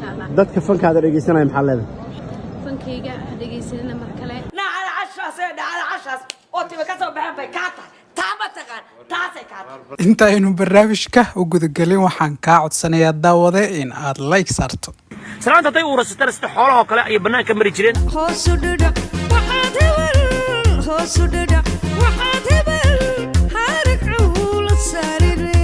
شاء الله dadka fankaada dhageysanaya maxaa leedahay fankayga dhageysanina mar kale على عشاس أوتي بكسر بحب كاتا تامتكان تاسي كاتا inta aynu barnaamijka u gudagelin waxaan kaa codsanayaa daawade in aad like saarto سلامتا تاي ورستر استحوله وكلا أي بنان كمري جرين هوسوددا وحادبل هوسوددا وحادبل هارك عول ساريري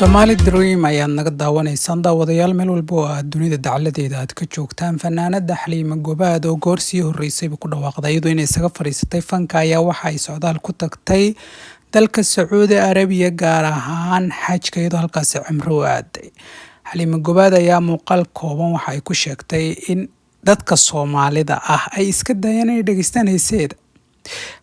Somali Dream ayaad naga daawanaysaan daawadayaal meel walba oo aad dunida dacaladeeda aad ka joogtaan fanaanada Xaliima Gobaad oo goorsii horeysay ku dhawaaqday iyadoo inay isaga fariisatay fanka ayaa waxa ay socdaal ku tagtay dalka Sacuudi Arabiya gaar ahaan xajka iyadoo halkaas cimro u aaday Xaliima Gobaad ayaa muuqaal kooban waxa ay ku sheegtay in dadka Soomaalida ah ay iska dayaan inay dhageystaan heeseeda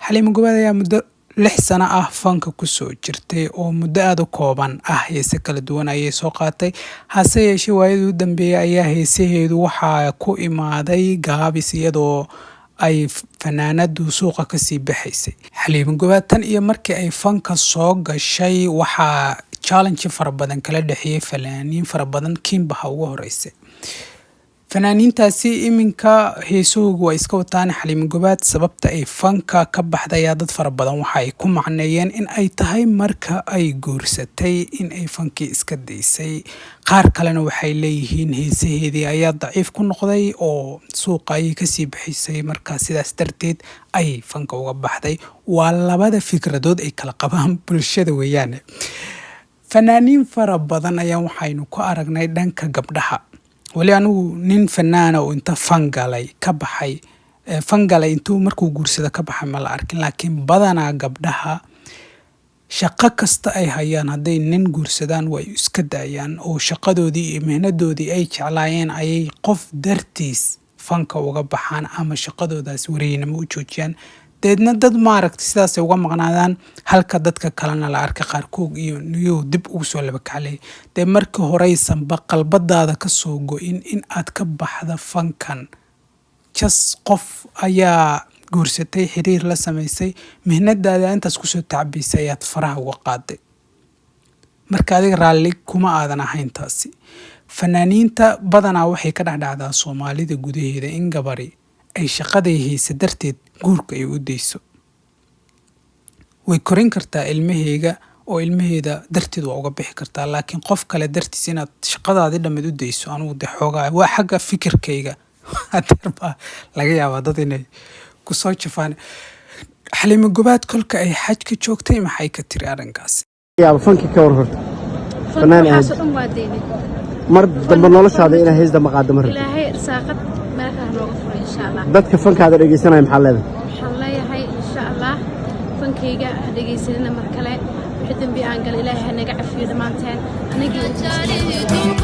Xaliima Gobaad ayaa muddo 6 sano ah fanka ku soo jirtay oo muddo aad u kooban ah heese kala duwan ayay soo qaatay hase yeeshee waayadii u dambeeyay ayaa heesaheedu waxa ku imaaday gaabis iyadoo ay fanaanadu suuqa ka sii baxaysay Xaliima Gobaad tan iyo markii ay fanka soo gashay waxa challenge fara badan kala dhaxiyay fanaaniin fara badan Kimba ugu horeysay fanaaniintaasi iminka heesoogu ay iska wataan Xaliima Gobaad sababta ay fanka ka baxday dad fara badan waxa ay ku macneeyeen in ay tahay marka ay guursatay in ay fanki iska daysay qaar kalena waxay leeyihiin heesaheedii ayaa daciif ku noqday oo suuqa ay ka sii bixisay marka sidaas darteed ay fanka uga baxday waa labada fikradood ay kala qabaan bulshada weeyaan fanaaniin fara badan ayaa waxaynu ku aragnay dhanka gabdhaha wali anigu nin fanaan oo inta fangalay ka baxay fangalay intuu markuu guursada ka baxay ma la arkin laakiin badanaa gabdhaha shaqo kasta ay hayaan haday nin guursadaan way iska daayaan oo shaqadoodii iyo mehnadoodii ay jeclaayeen ayay qof dartiis fanka uga baxaan ama shaqadoodaas wareynimo u joojiyaan deedna dad maaragtay sidaas ay uga maqnaadaan halka dadka kalena la arka qaarkood iyo dib ugu soo laba kaclay markii horeysan qalbadaada ka soo go'in in aad ka baxda fankan qof ayaa guursatay xiriir la sameysay mihnadaada intaas ku soo tacbisay ayaad faraha uga qaaday marka adiga raalli kuma aadan ahayn taasi fanaaniinta badanaa waxay ka dhacdaa Soomaalida gudaheeda in gabari ay shaqaday haysa darteed guurka ay u deyso way korin kartaa ilmaheega oo ilmaheeda darteed waa uga bixi kartaa laakiin qof kale dartiis inaad shaqadaadi dhamid u deyso anigu de xoogaa waa xagga fikirkayga hadarba laga yaabaa dad inay ku soo jafaan Xaliima Gobaad kolka ay xajka joogtay maxay ka tiri arrinkaas yaa fanki ka war horta fanaan xasu dhan waa deynay mar dambe noloshaada inay hees dama qaado mar ilaahay irsaaqad meelaha nooga furo insha Allah dadka fankaada dhageysanaya maxaa leedahay waxaan leeyahay insha Allah fankayga dhageysanina mar kale wixii dambi aan gal ilaahay naga cafiyo dhamaanteen anigii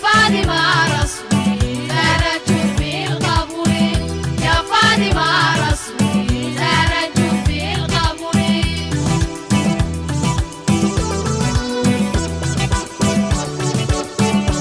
Fatima